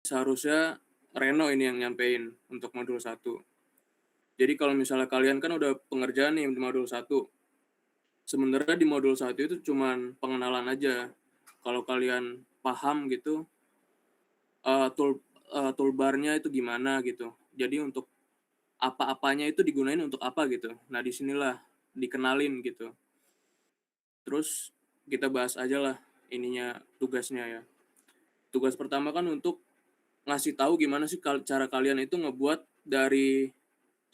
seharusnya Reno ini yang nyampein untuk modul 1. Jadi kalau misalnya kalian kan udah pengerjaan nih di modul 1. Sebenarnya di modul 1 itu cuman pengenalan aja. Kalau kalian paham gitu, toolbar-nya itu gimana gitu. Jadi untuk apa-apanya itu digunain untuk apa gitu. Nah, disinilah dikenalin gitu. Terus kita bahas aja lah ininya tugasnya ya. Tugas pertama kan untuk ngasih tahu gimana sih cara kalian itu ngebuat dari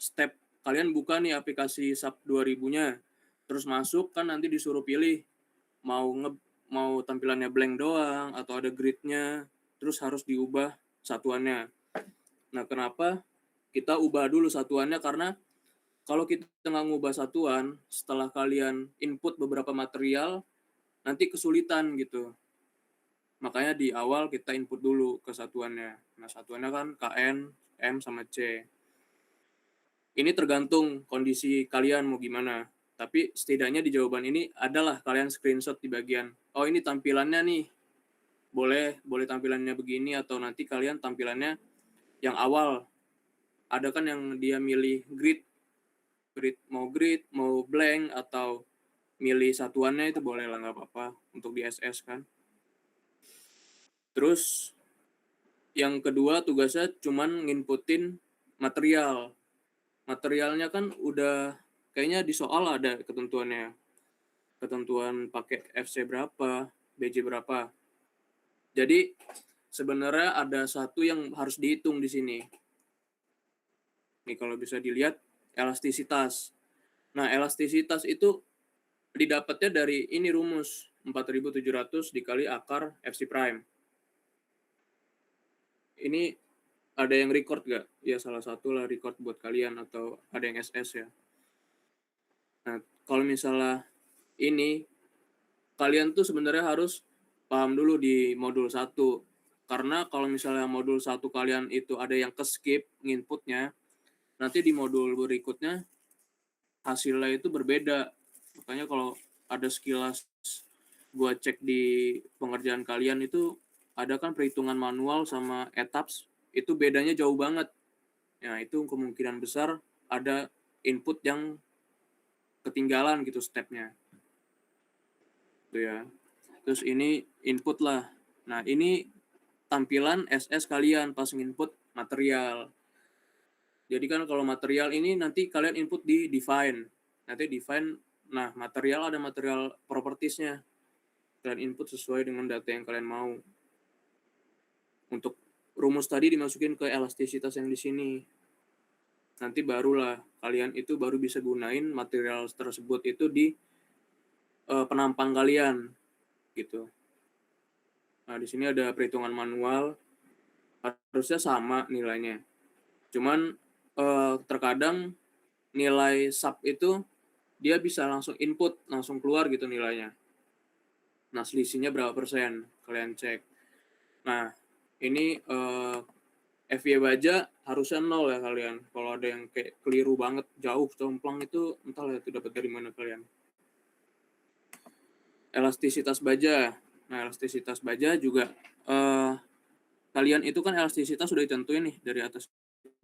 step kalian buka nih aplikasi SAP 2000-nya. Terus masuk kan nanti disuruh pilih mau mau tampilannya blank doang atau ada grid-nya, terus harus diubah satuannya. Nah, kenapa kita ubah dulu satuannya? Karena kalau kita nggak ngubah satuan, setelah kalian input beberapa material, nanti kesulitan gitu. Makanya di awal kita input dulu ke satuannya. Nah, satuannya kan KN, M, sama C. Ini tergantung kondisi kalian mau gimana. Tapi setidaknya di jawaban ini adalah kalian screenshot di bagian, oh ini tampilannya nih, boleh tampilannya begini, atau nanti kalian tampilannya yang awal. Ada kan yang dia milih grid mau blank, atau milih satuannya itu boleh lah, nggak apa-apa untuk di SS kan. Terus yang kedua tugasnya cuman nginputin material. Materialnya kan udah kayaknya di soal ada ketentuannya. Ketentuan pakai FC berapa, BJ berapa. Jadi sebenarnya ada satu yang harus dihitung di sini. Nih kalau bisa dilihat elastisitas. Nah, elastisitas itu didapatnya dari ini rumus 4700 dikali akar FC prime. Ini ada yang record gak? Ya salah satu lah record buat kalian, atau ada yang SS ya. Nah, kalau misalnya ini kalian tuh sebenarnya harus paham dulu di modul 1. Karena kalau misalnya modul 1 kalian itu ada yang ke-skip nginputnya, nanti di modul berikutnya hasilnya itu berbeda. Makanya kalau ada sekilas gua cek di pengerjaan kalian itu ada kan perhitungan manual sama etaps, itu bedanya jauh banget. Nah, itu kemungkinan besar ada input yang ketinggalan gitu stepnya. Itu ya. Terus ini input lah. Nah, ini tampilan SS kalian pas nginput material. Jadi kan kalau material ini nanti kalian input di define. Nanti define, nah material ada material propertiesnya. Kalian input sesuai dengan data yang kalian mau. Untuk rumus tadi dimasukin ke elastisitas yang di sini. Nanti barulah kalian itu baru bisa gunain material tersebut itu di penampang kalian gitu. Nah, di sini ada perhitungan manual, harusnya sama nilainya. Cuman terkadang nilai sub itu dia bisa langsung input, langsung keluar gitu nilainya. Nah, selisihnya berapa persen? Kalian cek. Nah, ini FY baja harusnya 0 ya kalian. Kalau ada yang kayak keliru banget, jauh, jomplang itu, entahlah itu dapat dari mana kalian. Elastisitas baja. Nah, elastisitas baja juga kalian itu kan elastisitas sudah ditentuin nih dari atas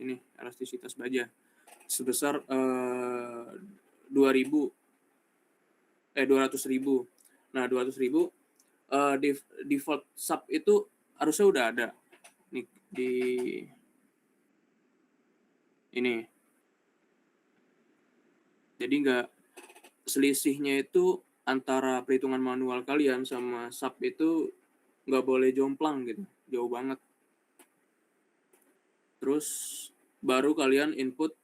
ini, elastisitas baja sebesar 200.000. Nah, 200.000 default sub itu harusnya udah ada nih di ini. Jadi nggak, selisihnya itu antara perhitungan manual kalian sama sub itu nggak boleh jomplang gitu, jauh banget. Terus baru kalian input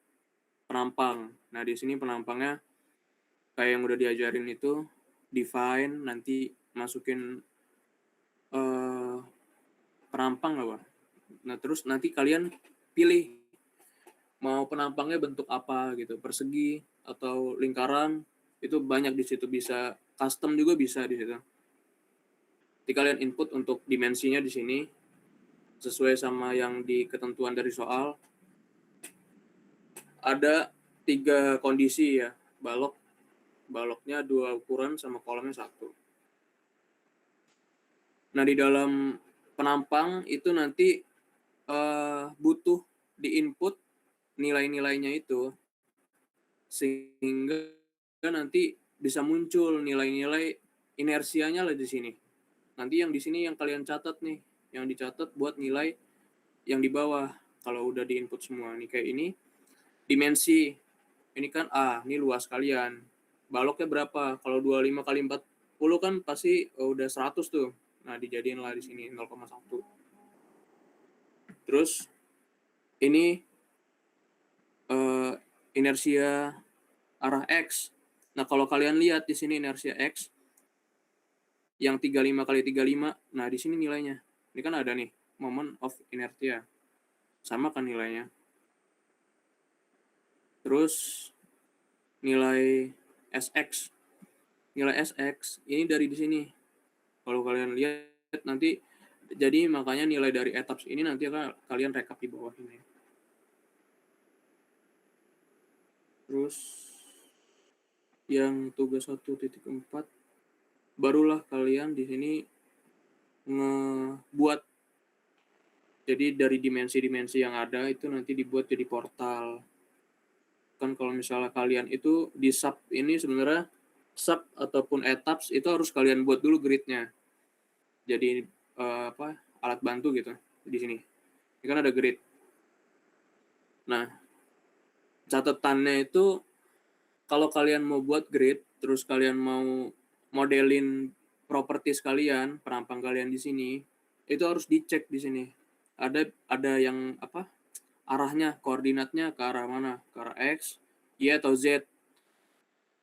penampang. Nah, di sini penampangnya kayak yang udah diajarin itu, define, nanti masukin penampang apa. Nah, terus nanti kalian pilih mau penampangnya bentuk apa gitu, persegi atau lingkaran, itu banyak di situ, bisa custom juga bisa di situ. Nanti kalian input untuk dimensinya di sini sesuai sama yang di ketentuan dari soal. Ada 3 kondisi ya, baloknya 2 ukuran sama kolomnya 1. Nah, di dalam penampang itu nanti butuh di-input nilai-nilainya itu, sehingga nanti bisa muncul nilai-nilai inersianya lah di sini. Nanti yang di sini yang kalian catat nih, yang dicatat buat nilai yang di bawah kalau udah di-input semua. Nih kayak ini dimensi. Ini kan ini luas kalian. Baloknya berapa? Kalau 25 kali 40 kan pasti udah 100 tuh. Nah, dijadiin lah di sini 0,1. Terus ini inersia arah X. Nah, kalau kalian lihat di sini inersia X yang 35 kali 35, nah di sini nilainya. Ini kan ada nih, moment of inertia. Sama kan nilainya. Terus nilai SX. Nilai SX ini dari di sini. Kalau kalian lihat nanti, jadi makanya nilai dari etaps ini nanti akan kalian rekap di bawah ini. Terus yang tugas 1.4 barulah kalian di sini ngebuat, jadi dari dimensi-dimensi yang ada itu nanti dibuat jadi portal. Kan kalau misalnya kalian itu di sub ini sebenarnya sub ataupun etaps itu harus kalian buat dulu gridnya. Jadi alat bantu gitu di sini. Ini kan ada grid. Nah, catatannya itu kalau kalian mau buat grid, terus kalian mau modelin properties kalian, perampang kalian di sini, itu harus dicek di sini. Ada yang arahnya, koordinatnya ke arah mana? Ke arah X, Y atau Z.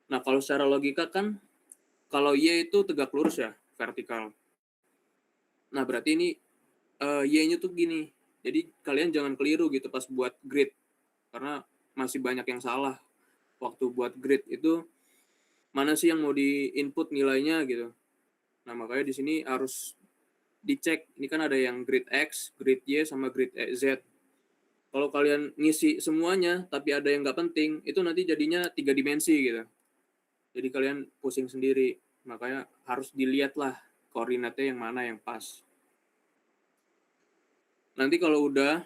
Nah, kalau secara logika kan kalau Y itu tegak lurus ya, vertikal. Nah, berarti ini Y-nya tuh gini. Jadi kalian jangan keliru gitu pas buat grid. Karena masih banyak yang salah. Waktu buat grid itu mana sih yang mau di-input nilainya gitu. Nah, makanya di sini harus dicek. Ini kan ada yang grid X, grid Y, sama grid Z. Kalau kalian ngisi semuanya, tapi ada yang nggak penting, itu nanti jadinya 3 dimensi gitu. Jadi kalian pusing sendiri. Makanya harus dilihat lah koordinatnya yang mana yang pas. Nanti kalau udah,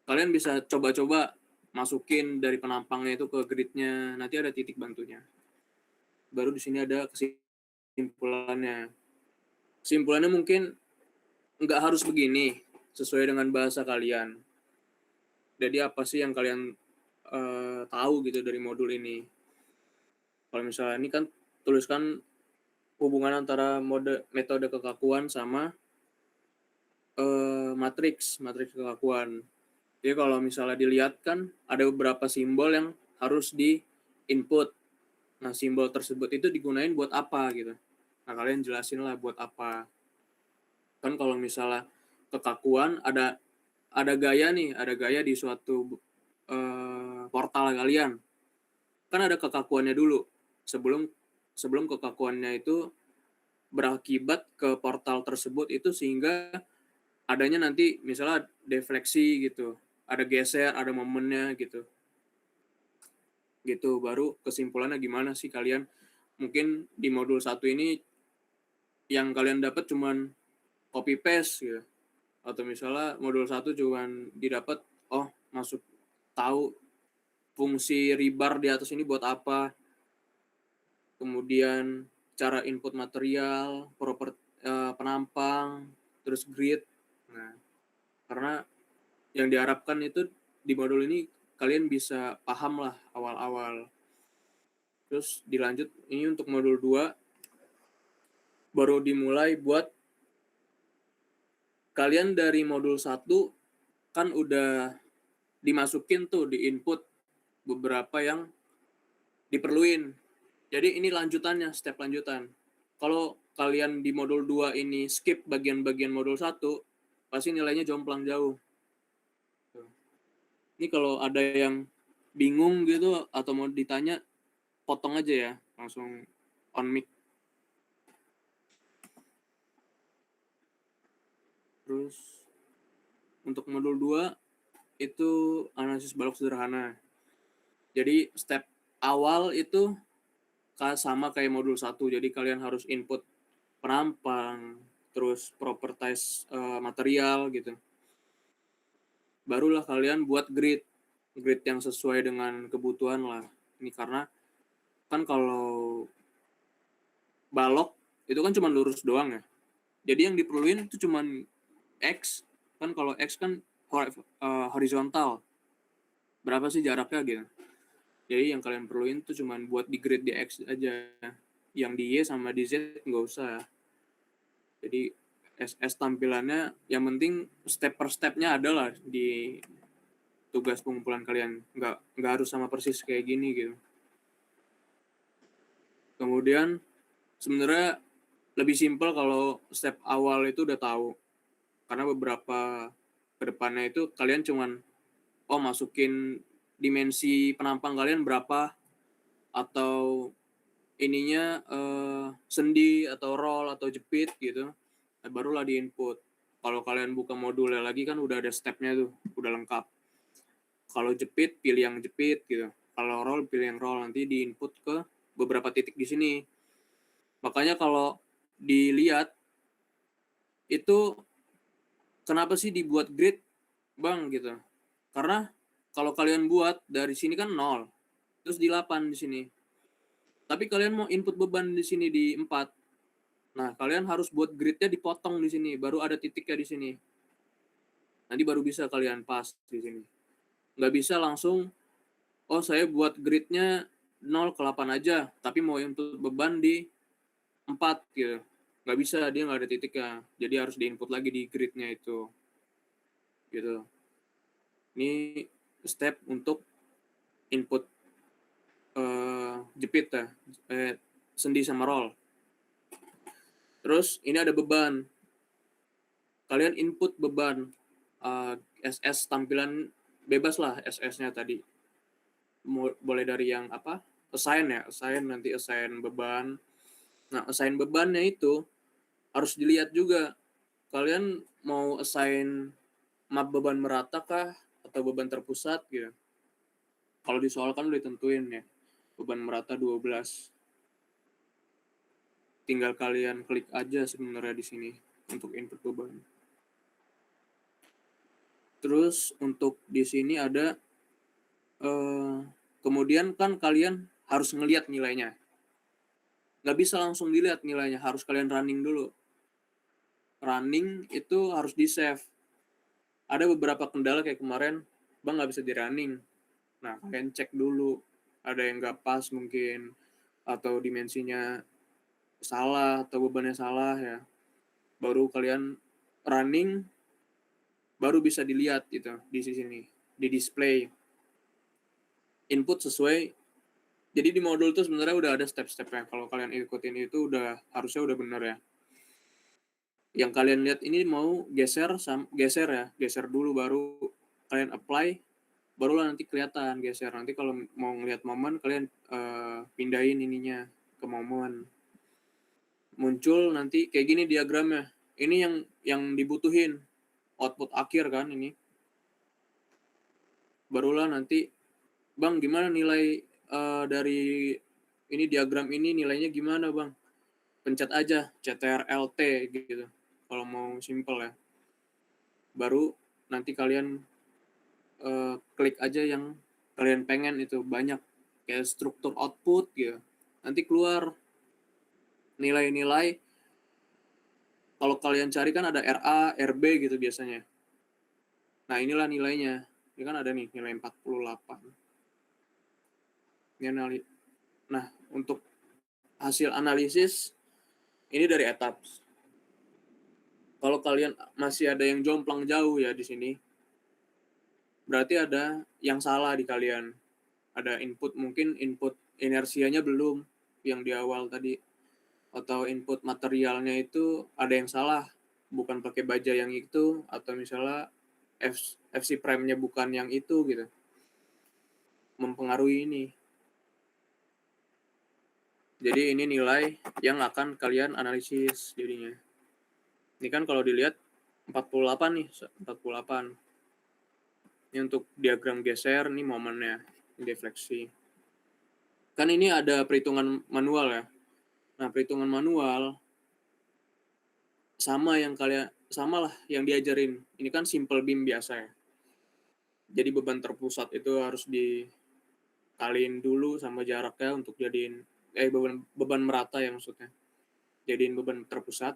kalian bisa coba-coba masukin dari penampangnya itu ke gridnya. Nanti ada titik bantunya. Baru di sini ada kesimpulannya. Kesimpulannya mungkin nggak harus begini, sesuai dengan bahasa kalian. Jadi apa sih yang kalian tahu gitu dari modul ini? Kalau misalnya ini kan tuliskan hubungan antara metode kekakuan sama matriks kekakuan. Jadi kalau misalnya dilihat kan ada beberapa simbol yang harus di input. Nah, simbol tersebut itu digunain buat apa gitu. Nah, kalian jelasin lah buat apa. Kan kalau misalnya kekakuan ada gaya nih, ada gaya di suatu portal kalian. Kan ada kekakuannya dulu. Sebelum kekakuannya itu berakibat ke portal tersebut itu sehingga adanya nanti misalnya defleksi gitu. Ada geser, ada momennya gitu. Gitu, baru kesimpulannya gimana sih kalian. Mungkin di modul 1 ini yang kalian dapat cuman copy paste gitu. Atau misalnya modul 1 cuman didapat masuk tahu fungsi rebar di atas ini buat apa. Kemudian cara input material, penampang, terus grid. Nah, karena yang diharapkan itu di modul ini kalian bisa paham lah awal-awal. Terus dilanjut ini untuk modul 2 baru dimulai buat kalian dari modul 1 kan udah dimasukin tuh di input beberapa yang diperluin. Jadi ini lanjutannya, step lanjutan. Kalau kalian di modul 2 ini skip bagian-bagian modul 1, pasti nilainya jomplang jauh. Ini kalau ada yang bingung gitu atau mau ditanya, potong aja ya, langsung on mic. Terus untuk modul 2 itu analisis balok sederhana. Jadi step awal itu sama kayak modul 1. Jadi kalian harus input perampang, terus properties material gitu. Barulah kalian buat grid yang sesuai dengan kebutuhan lah. Ini karena kan kalau balok itu kan cuma lurus doang ya. Jadi yang diperluin itu cuma X, kan kalau X kan horizontal. Berapa sih jaraknya gitu. Jadi yang kalian perluin itu cuma buat di grid di X aja. Yang di Y sama di Z nggak usah. Jadi SS tampilannya yang penting step per stepnya adalah di tugas pengumpulan kalian. Nggak harus sama persis kayak gini gitu. Kemudian sebenarnya lebih simpel kalau step awal itu udah tahu. Karena beberapa kedepannya itu kalian cuman masukin dimensi penampang kalian berapa, atau ininya sendi atau roll atau jepit gitu. Nah, barulah di input. Kalau kalian buka modulnya lagi kan udah ada stepnya tuh, udah lengkap. Kalau jepit pilih yang jepit gitu. Kalau roll pilih yang roll, nanti di input ke beberapa titik di sini. Makanya kalau dilihat itu kenapa sih dibuat grid, Bang gitu. Karena kalau kalian buat dari sini kan 0, terus di 8 di sini. Tapi kalian mau input beban di sini di 4. Nah, kalian harus buat gridnya dipotong di sini, baru ada titiknya di sini. Nanti baru bisa kalian pas di sini. Nggak bisa langsung, saya buat gridnya 0 ke 8 aja, tapi mau input beban di 4 gitu. Nggak bisa, dia nggak ada titiknya. Jadi harus diinput lagi di gridnya itu. Gitu. Ini step untuk input jepit ya, sendi sama roll. Terus ini ada beban. Kalian input beban SS tampilan bebas lah SS-nya tadi. Boleh dari yang apa? Assign ya, nanti assign beban. Nah, assign bebannya itu harus dilihat juga. Kalian mau assign map beban merata kah atau beban terpusat gitu. Kalau di soal kan udah ditentuin ya. Beban merata 12. Tinggal kalian klik aja sebenarnya di sini untuk input beban. Terus untuk di sini ada kemudian kan kalian harus ngelihat nilainya. Nggak bisa langsung dilihat nilainya, harus kalian running dulu. Running itu harus di-save. Ada beberapa kendala kayak kemarin, Bang nggak bisa di-running. Nah, kalian cek dulu. Ada yang nggak pas mungkin, atau dimensinya salah, atau bebannya salah ya. Baru kalian running, baru bisa dilihat gitu di sini, di display. Input sesuai. Jadi di modul tuh sebenarnya udah ada step-stepnya. Kalau kalian ikutin itu harusnya udah bener ya. Yang kalian lihat ini mau geser ya, geser dulu baru kalian apply, barulah nanti kelihatan geser. Nanti kalau mau ngelihat momen kalian pindahin ininya ke momen. Muncul nanti kayak gini diagramnya. Ini yang dibutuhin output akhir kan ini. Barulah nanti, Bang gimana nilai dari ini diagram ini nilainya gimana Bang? Pencet aja CTRL-T gitu. Kalau mau simple ya. Baru nanti kalian klik aja yang kalian pengen itu banyak. Kayak struktur output gitu. Nanti keluar nilai-nilai. Kalau kalian cari kan ada RA, RB gitu biasanya. Nah inilah nilainya. Ini kan ada nih nilai 48. Nah untuk hasil analisis ini dari etaps. Kalau kalian masih ada yang jomplang jauh ya di sini, berarti ada yang salah di kalian. Ada mungkin input inersianya belum yang di awal tadi, atau input materialnya itu ada yang salah, bukan pakai baja yang itu, atau misalnya FC prime-nya bukan yang itu gitu. Mempengaruhi ini. Jadi ini nilai yang akan kalian analisis jadinya. Ini kan kalau dilihat 48 nih, 48. Ini untuk diagram geser, nih momennya, defleksi. Kan ini ada perhitungan manual ya. Nah, perhitungan manual sama lah yang diajarin. Ini kan simple beam biasa ya. Jadi beban terpusat itu harus dikaliin dulu sama jaraknya untuk jadiin beban merata ya maksudnya. Jadiin beban terpusat.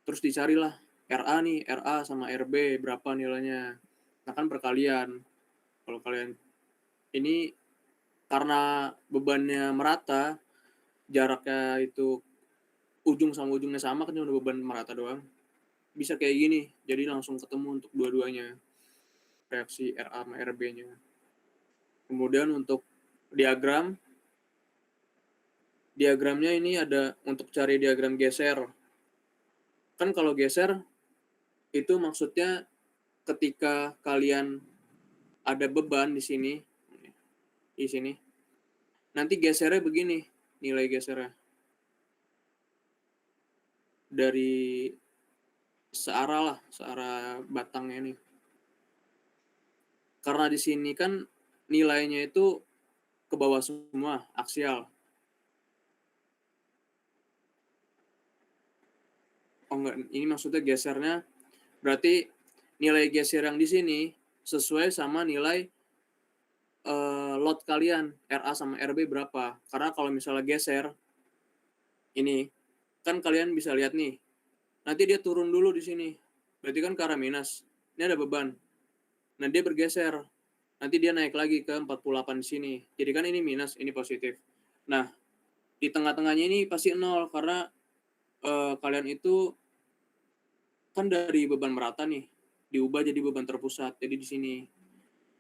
Terus dicarilah RA nih, RA sama RB berapa nilainya. Nah kan perkalian. Kalau kalian ini karena bebannya merata, jaraknya itu ujung sama ujungnya sama kan udah beban merata doang. Bisa kayak gini, jadi langsung ketemu untuk dua-duanya reaksi RA sama RB-nya. Kemudian untuk diagramnya ini ada untuk cari diagram geser. Kan kalau geser itu maksudnya ketika kalian ada beban di sini, nanti gesernya begini, nilai gesernya dari searah batangnya ini. Karena di sini kan nilainya itu ke bawah semua, aksial. Oh enggak, ini maksudnya gesernya berarti nilai geser yang di sini sesuai sama nilai load kalian RA sama RB berapa. Karena kalau misalnya geser ini kan kalian bisa lihat nih. Nanti dia turun dulu di sini. Berarti kan ke arah minus. Ini ada beban. Nah, dia bergeser. Nanti dia naik lagi ke 48 di sini. Jadi kan ini minus, ini positif. Nah, di tengah-tengahnya ini pasti 0 karena kalian itu kan dari beban merata nih diubah jadi beban terpusat. Jadi di sini.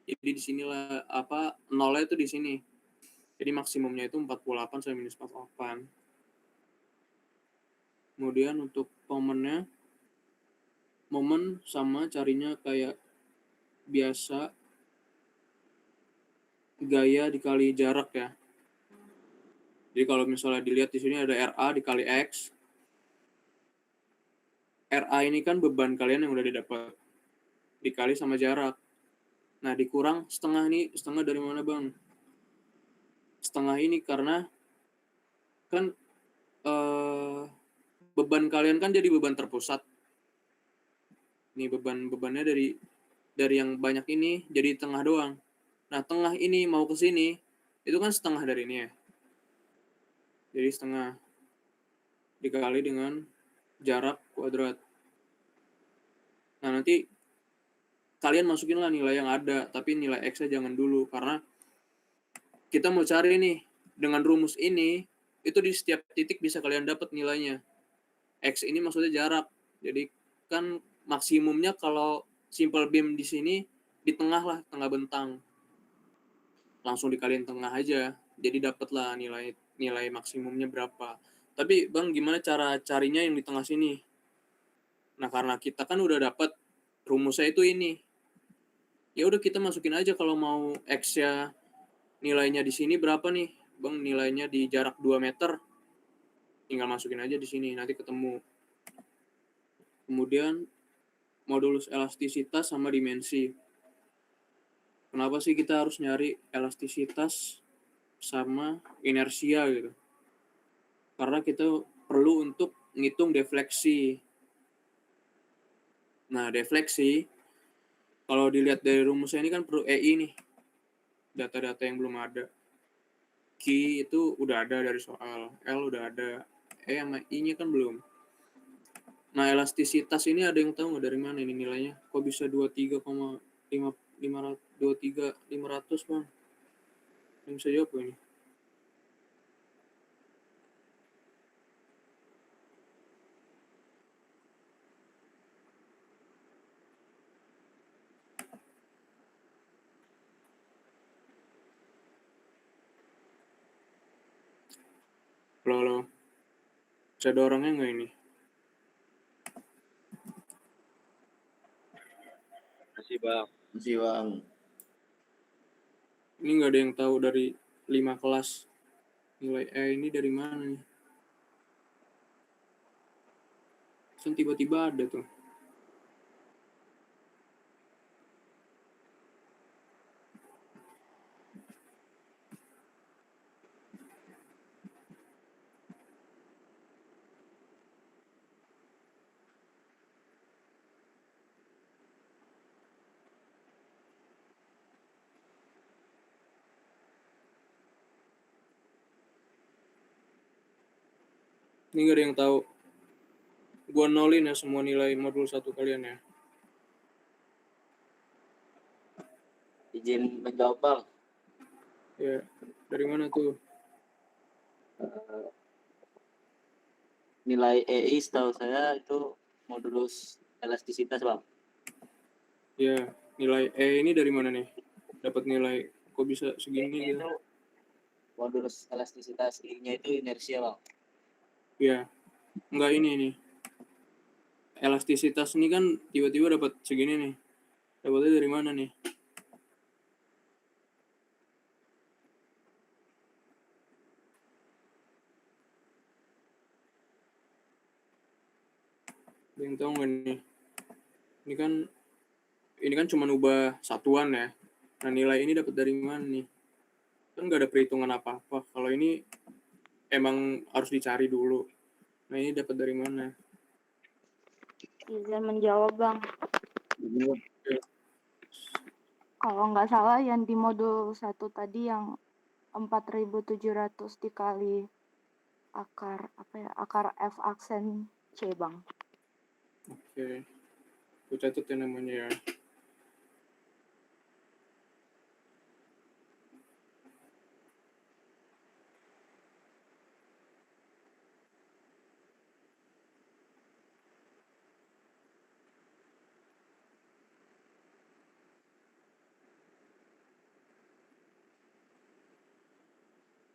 Jadi di sinilah nolnya itu di sini. Jadi maksimumnya itu 48 sampai minus 48. Kemudian untuk momen sama carinya kayak biasa, gaya dikali jarak ya. Jadi kalau misalnya dilihat di sini ada RA dikali X. RA ini kan beban kalian yang udah didapat. Dikali sama jarak. Nah, dikurang setengah nih. Setengah dari mana, Bang? Setengah ini karena kan beban kalian kan jadi beban terpusat. Nih bebannya dari yang banyak ini jadi tengah doang. Nah, tengah ini mau ke sini, itu kan setengah dari ini ya. Jadi setengah dikali dengan jarak kuadrat. Nah, nanti kalian masukinlah nilai yang ada, tapi nilai X-nya jangan dulu, karena kita mau cari nih, dengan rumus ini, itu di setiap titik bisa kalian dapat nilainya. X ini maksudnya jarak. Jadi kan maksimumnya kalau simple beam di sini, di tengah lah, tengah bentang. Langsung dikaliin tengah aja, jadi dapatlah nilai maksimumnya berapa. Tapi Bang, gimana cara carinya yang di tengah sini? Nah, karena kita kan udah dapat rumusnya itu ini. Ya udah kita masukin aja kalau mau X-nya nilainya di sini berapa nih? Bang, nilainya di jarak 2 meter. Tinggal masukin aja di sini, nanti ketemu. Kemudian modulus elastisitas sama dimensi. Kenapa sih kita harus nyari elastisitas sama inersia gitu? Karena kita perlu untuk ngitung defleksi. Nah, defleksi kalau dilihat dari rumusnya ini kan perlu EI nih. Data-data yang belum ada. Q itu udah ada dari soal, L udah ada, E sama I-nya kan belum. Nah, elastisitas ini ada yang tahu nggak dari mana ini nilainya? Kok bisa 23,500 Bang? Yang bisa jawab ini? Halo. Bisa ada orangnya nggak ini? Masih bang. Ini nggak ada yang tahu dari 5 kelas. Nilai E ini dari mana nih? Kan tiba-tiba ada tuh. Ini nggak ada yang tahu. Gua nolin ya semua nilai modul 1 kalian ya. Izin menjawab Bang. Ya, dari mana tuh? Nilai EI setahu saya itu modulus elastisitas Bang. Ya, nilai ini dari mana nih? Dapat nilai kok bisa segini gitu? Itu modulus elastisitas, I-nya itu inersia Bang. Ya, enggak ini nih. Elastisitas ini kan tiba-tiba dapat segini nih. Dapatnya dari mana nih? Ada yang tahu nggak nih? Ini kan cuma ubah satuan ya. Nah, nilai ini dapat dari mana nih? Kan nggak ada perhitungan apa-apa. Kalau ini emang harus dicari dulu. Nah, ini dapat dari mana? Izin menjawab Bang. Ya. Kalau nggak salah yang di modul 1 tadi yang 4.700 dikali akar F aksen C Bang. Oke. Gue catat ya namanya ya.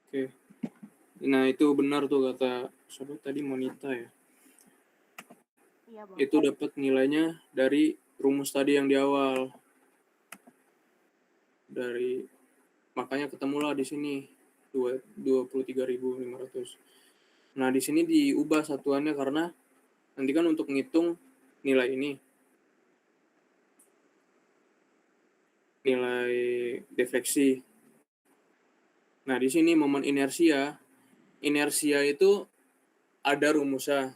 Oke. Nah, itu benar tuh kata siapa tadi, Monita ya. Iya Bang. Itu dapat nilainya dari rumus tadi yang di awal. Makanya ketemulah di sini 23.500. Nah, di sini diubah satuannya karena nanti kan untuk ngitung nilai ini, nilai defleksi. Nah, di sini momen inersia itu ada rumusnya.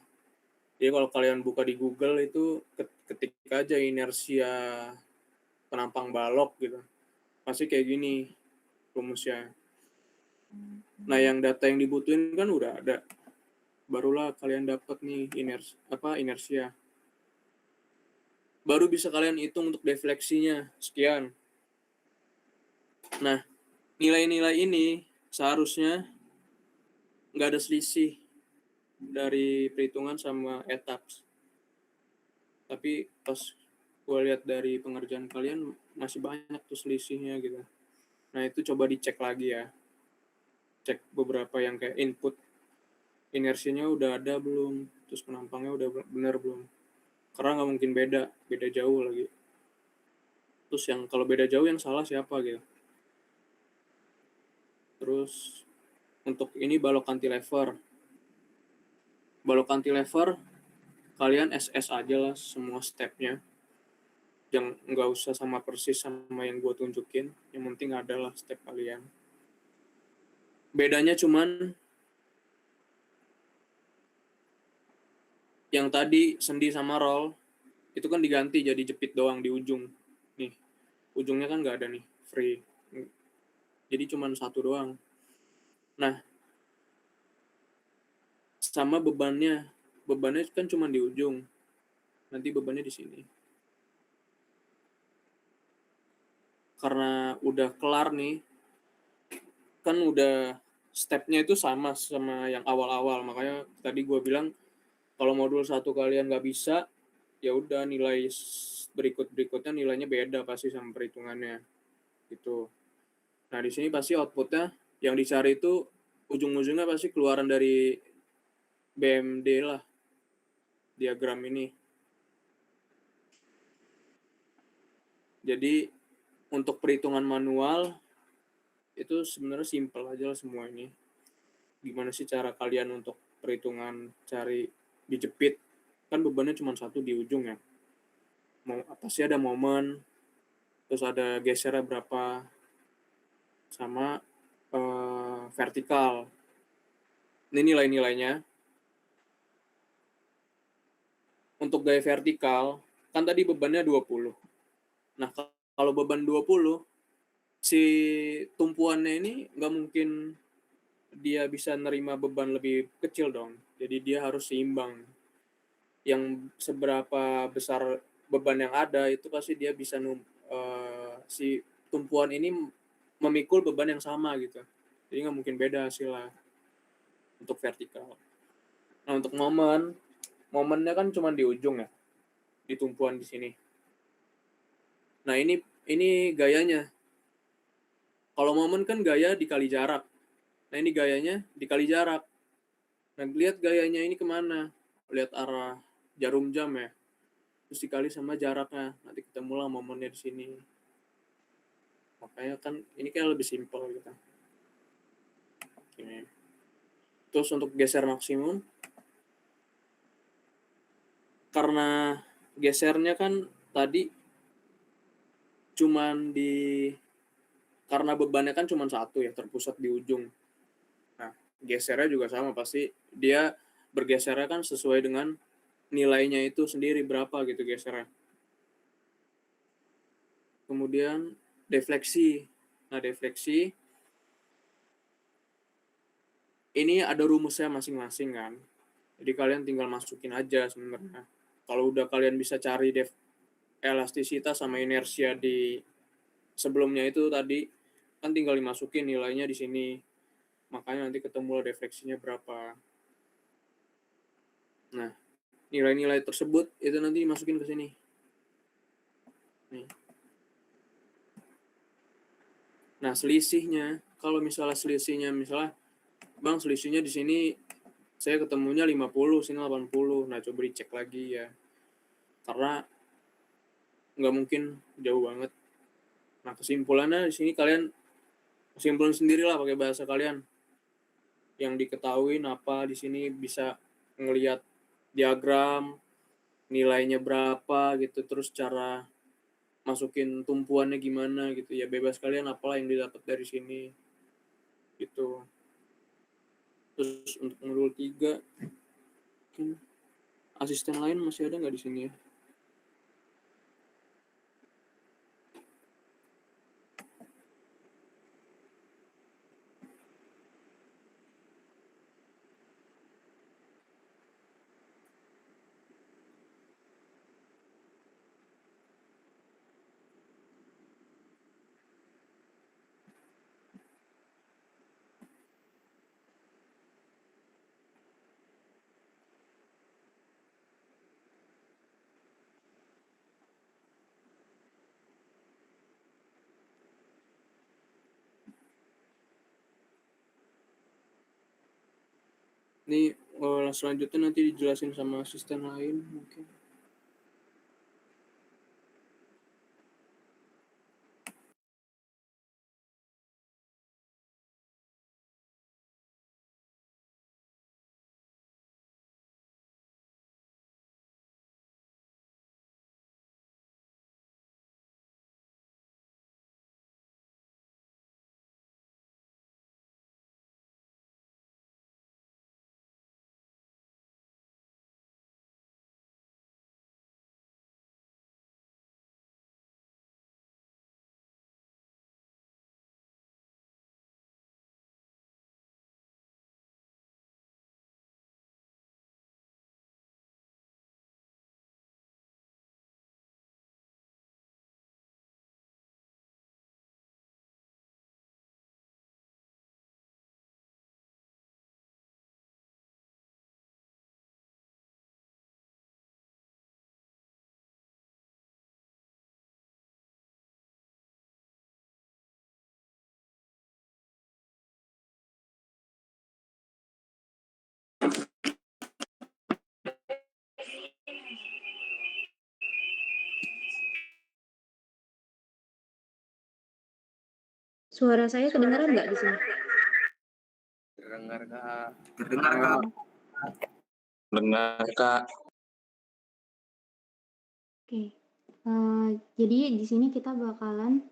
Jadi kalau kalian buka di Google itu ketik aja inersia penampang balok gitu. Pasti kayak gini rumusnya. Nah, yang data yang dibutuhin kan udah ada. Barulah kalian dapat nih inersia. Baru bisa kalian hitung untuk defleksinya sekian. Nah, nilai-nilai ini seharusnya nggak ada selisih dari perhitungan sama etaps. Tapi pas gue lihat dari pengerjaan kalian masih banyak tuh selisihnya gitu. Nah, itu coba dicek lagi ya. Cek beberapa yang kayak input inersinya udah ada belum, terus penampangnya udah benar belum. Karena nggak mungkin beda jauh lagi. Terus yang kalau beda jauh yang salah siapa gitu. Terus untuk ini balok cantilever. Balok cantilever kalian SS aja lah semua stepnya. Yang nggak usah sama persis sama yang gue tunjukin. Yang penting adalah step kalian. Bedanya cuman yang tadi sendi sama roll itu kan diganti jadi jepit doang di ujung. Nih, ujungnya kan nggak ada nih, free. Jadi cuman satu doang. Nah, sama bebannya kan cuma di ujung. Nanti bebannya di sini. Karena udah kelar nih, kan udah stepnya itu sama yang awal-awal. Makanya tadi gue bilang kalau modul 1 kalian nggak bisa, ya udah nilai berikutnya nilainya beda pasti sama perhitungannya gitu. Nah, di sini pasti outputnya yang dicari itu ujung-ujungnya pasti keluaran dari BMD lah, diagram ini. Jadi untuk perhitungan manual itu sebenarnya simple aja lah semua ini. Gimana sih cara kalian untuk perhitungan cari dijepit? Kan bebannya cuma satu di ujung ya. Pasti ada momen, terus ada gesernya berapa, sama vertikal. Ini nilai-nilainya. Untuk gaya vertikal, kan tadi bebannya 20. Nah, kalau beban 20, si tumpuannya ini nggak mungkin dia bisa nerima beban lebih kecil dong. Jadi dia harus seimbang. Yang seberapa besar beban yang ada itu pasti dia bisa si tumpuan ini memikul beban yang sama gitu. Jadi nggak mungkin beda hasilnya untuk vertikal. Nah untuk momennya kan cuma di ujung ya, di tumpuan di sini. Nah ini gayanya. Kalau momen kan gaya dikali jarak. Nah ini gayanya dikali jarak. Nah lihat gayanya ini kemana? Lihat arah jarum jam ya. Terus dikali sama jaraknya. Nanti ketemulah momennya di sini. Makanya kan ini kan lebih simpel gitu. Oke. Terus untuk geser maksimum, karena gesernya kan tadi cuman karena bebannya kan cuma satu ya, terpusat di ujung. Nah, gesernya juga sama, pasti dia bergesernya kan sesuai dengan nilainya itu sendiri berapa gitu gesernya. Kemudian defleksi. Nah, defleksi ini ada rumusnya masing-masing kan. Jadi kalian tinggal masukin aja sebenarnya. Kalau udah kalian bisa cari elastisitas sama inersia di sebelumnya itu tadi, kan tinggal dimasukin nilainya di sini. Makanya nanti ketemu defleksinya berapa. Nah, nilai-nilai tersebut itu nanti dimasukin ke sini. Nih. Nah, selisihnya, kalau misalnya Bang selisihnya di sini saya ketemunya 50, sini 80. Nah, coba dicek lagi ya. Karena nggak mungkin jauh banget. Nah, kesimpulannya di sini kalian kesimpulan sendirilah pakai bahasa kalian. Yang diketahui apa di sini bisa ngelihat diagram, nilainya berapa gitu, terus cara masukin tumpuannya gimana gitu ya, bebas kalian apalah yang didapat dari sini gitu. Terus untuk modul 3 mungkin asisten lain masih ada nggak di sini ya? Ini selanjutnya nanti dijelasin sama asisten lain mungkin. Suara saya kedengaran nggak di sini? Terdengar Kak. Terdengar Kak. Dengar Kak. Oke. Jadi di sini kita bakalan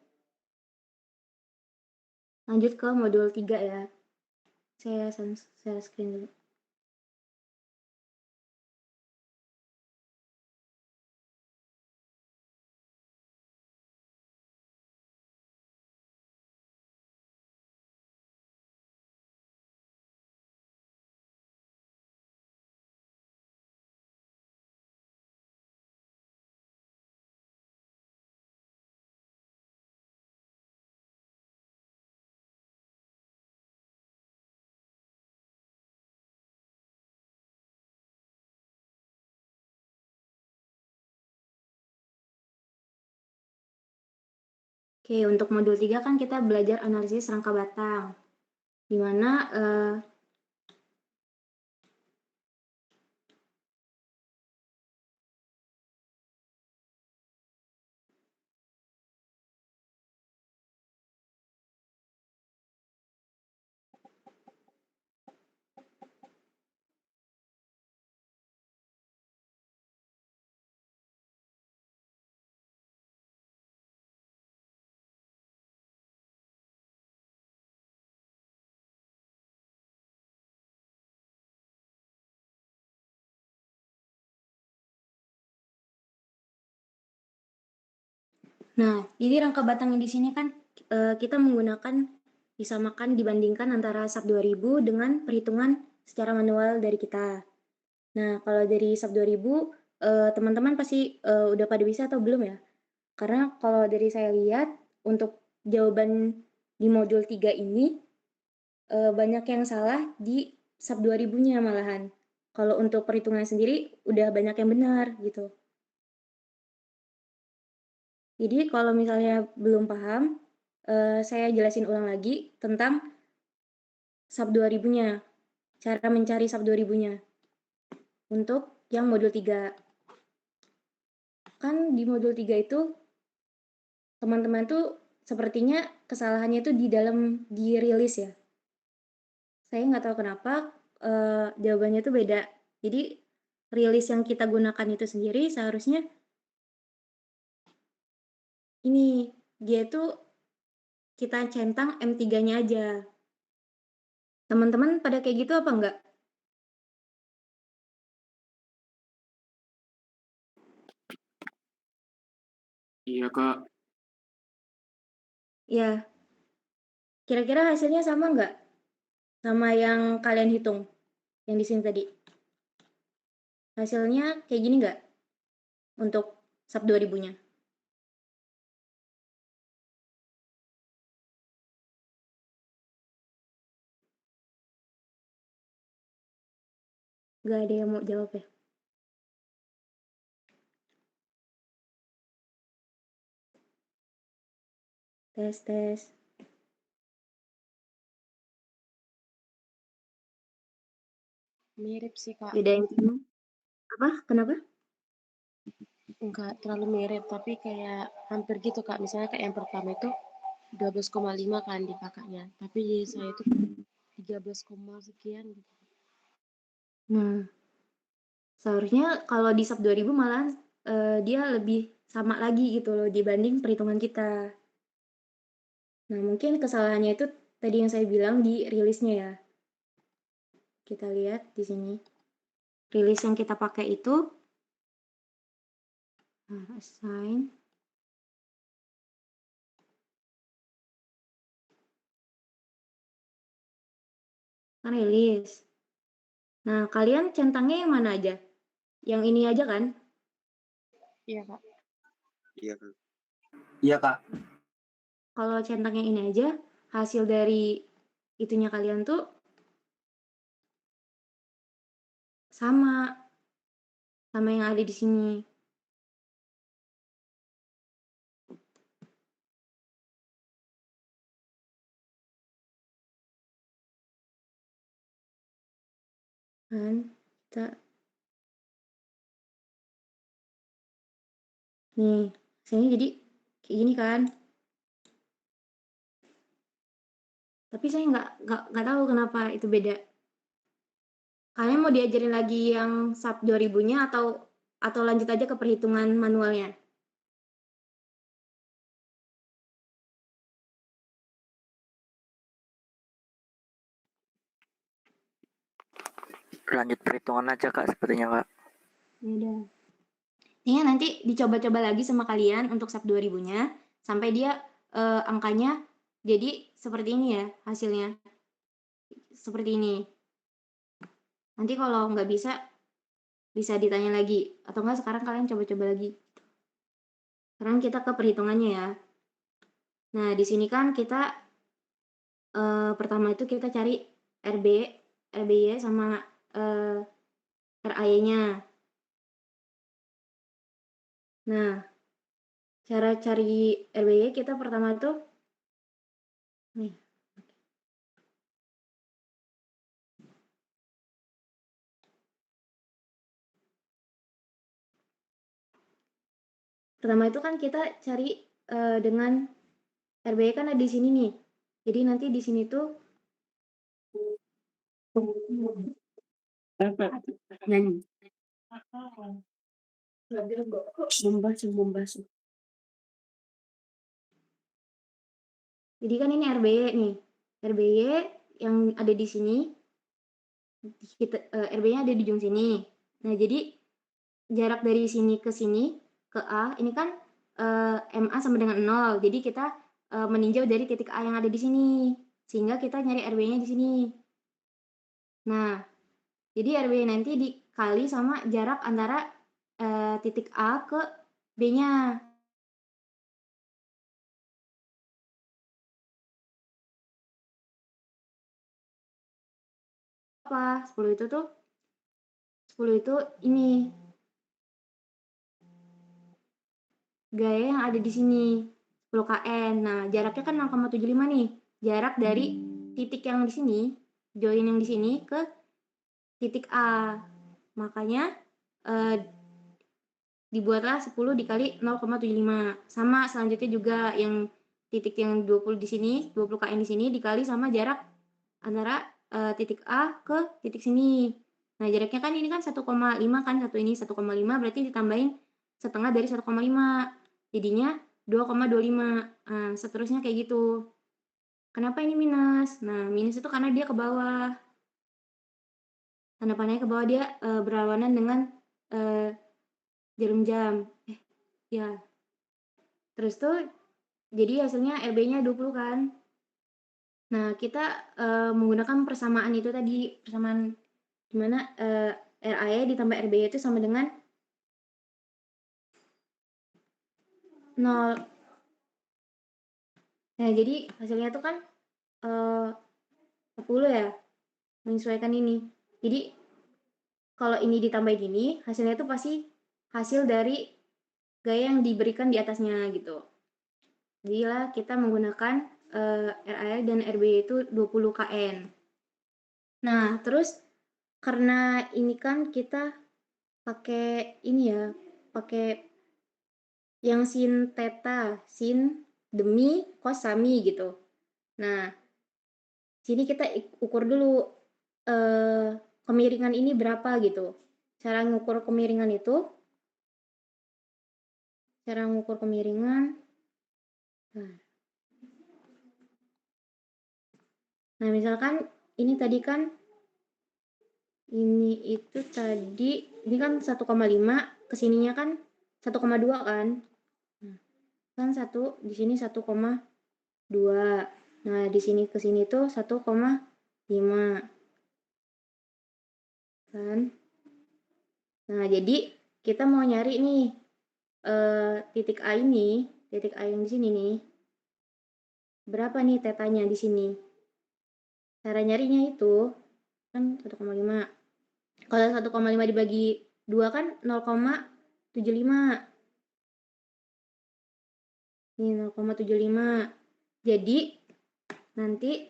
lanjut ke modul 3 ya. Saya share screen dulu. Oke, untuk modul 3 kan kita belajar analisis rangka batang. Di mana Nah, jadi rangka batang yang di sini kan kita menggunakan disamakan dibandingkan antara SAP 2000 dengan perhitungan secara manual dari kita. Nah, kalau dari SAP 2000 teman-teman pasti udah pada bisa atau belum ya? Karena kalau dari saya lihat untuk jawaban di modul 3 ini banyak yang salah di SAP 2000-nya malahan. Kalau untuk perhitungan sendiri udah banyak yang benar gitu. Jadi kalau misalnya belum paham, saya jelasin ulang lagi tentang SAP 2000-nya, cara mencari SAP 2000-nya untuk yang modul 3. Kan di modul 3 itu teman-teman tuh sepertinya kesalahannya itu di dalam di rilis ya. Saya nggak tahu kenapa jawabannya tuh beda. Jadi rilis yang kita gunakan itu sendiri seharusnya ini dia tuh kita centang M3-nya aja. Teman-teman pada kayak gitu apa enggak? Iya, Kak. Ya, kira-kira hasilnya sama nggak? Sama yang kalian hitung, yang di sini tadi. Hasilnya kayak gini nggak? Untuk SAP 2000-nya. Nggak ada yang mau jawab ya? Tes, tes. Mirip sih, Kak. Beda intinya. Apa? Kenapa? Enggak terlalu mirip, tapi kayak hampir gitu, Kak. Misalnya kayak yang pertama itu 12,5 kan di kakaknya, tapi di saya itu 13, sekian gitu. Nah, seharusnya kalau di SAP 2000 malah dia lebih sama lagi gitu loh dibanding perhitungan kita. Nah, mungkin kesalahannya itu tadi yang saya bilang di rilisnya ya. Kita lihat di sini. Rilis yang kita pakai itu assign kan rilis. Nah, kalian centangnya yang mana aja? Yang ini aja kan? Iya, Kak. Iya, Kak. Iya, Kak. Kalau centangnya ini aja, hasil dari itunya kalian tuh sama yang ada di sini. Kan kita nih, sini jadi kayak gini kan. Tapi saya nggak tahu kenapa itu beda. Kalian mau diajarin lagi yang SAP 2000-nya atau lanjut aja ke perhitungan manualnya? Lanjut perhitungan aja, Kak, sepertinya, Kak. Ya udah. Ini nanti dicoba-coba lagi sama kalian untuk SAP 2000-nya sampai dia angkanya jadi seperti ini ya hasilnya. Seperti ini. Nanti kalau nggak bisa ditanya lagi. Atau nggak sekarang kalian coba-coba lagi. Sekarang kita ke perhitungannya ya. Nah, di sini kan kita pertama itu kita cari RBY sama RAY-nya. Nah, Cara cari RBY kita pertama tuh nih. Pertama itu kan kita cari dengan RBY kan ada di sini nih. Jadi nanti di sini tuh nyanyi. Bombas. Jadi kan ini RBY nih. RBY yang ada di sini RBY-nya ada di ujung sini. Nah, jadi jarak dari sini ke A ini kan MA sama dengan 0. Jadi kita meninjau dari titik A yang ada di sini. Sehingga kita nyari RBY-nya di sini. Nah, jadi RBY nanti dikali sama jarak antara titik A ke B-nya. Apa? 10 itu ini. Gaya yang ada di sini. 10 kN. Nah, jaraknya kan 0,75 nih. Jarak dari titik yang di sini, join yang di sini ke titik A. Makanya dibuatlah 10 dikali 0,75. Sama selanjutnya juga yang titik yang 20 di sini, 20 kN di sini dikali sama jarak antara titik A ke titik sini. Nah, jaraknya kan ini kan 1,5 kan, satu ini 1,5 berarti ditambahin setengah dari 1,5. Jadinya 2,25. Nah, seterusnya kayak gitu. Kenapa ini minus? Nah, minus itu karena dia ke bawah. Tanda panahnya ke bawah, dia berlawanan dengan jarum jam. Ya. Terus tuh jadi hasilnya RB-nya 20 kan. Nah, kita menggunakan persamaan itu tadi, persamaan dimana RAE ditambah RBY itu sama dengan 0. Nah, jadi hasilnya tuh kan 10 ya, menyesuaikan ini. Jadi kalau ini ditambah gini, hasilnya tuh pasti hasil dari gaya yang diberikan di atasnya gitu. Jadi lah kita menggunakan RAE dan RBY itu 20 kN. Nah, terus karena ini kan kita pakai ini ya, pakai yang sin theta, sin demi cos sami gitu. Nah, sini kita ukur dulu kemiringan ini berapa gitu. Cara ngukur kemiringan itu, nah misalkan ini tadi kan, ini kan 1,5, kesininya kan 1,2 kan. Kan di sini 1,2. Nah, di sini ke sini tuh 1,5. Kan? Nah, jadi kita mau nyari nih titik A yang di sini nih. Berapa nih tetanya di sini? Cara nyarinya itu kan 1,5. Kalau 1,5 dibagi 2 kan 0,75. Ini 0,75. Jadi nanti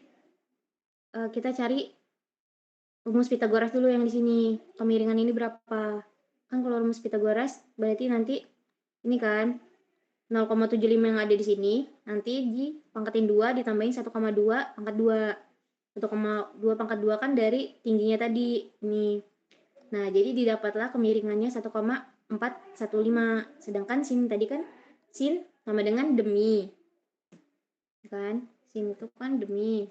kita cari rumus Pitagoras dulu yang di sini. Kemiringan ini berapa? Kan kalau rumus Pitagoras berarti nanti ini kan 0,75 yang ada di sini nanti dipangkatin 2 ditambahin 1,2 pangkat 2. 1,2 pangkat 2 kan dari tingginya tadi ini. Nah, jadi didapatlah kemiringannya 1,415. Sedangkan sin tadi kan sin sama dengan demi. Kan? Sin itu kan demi.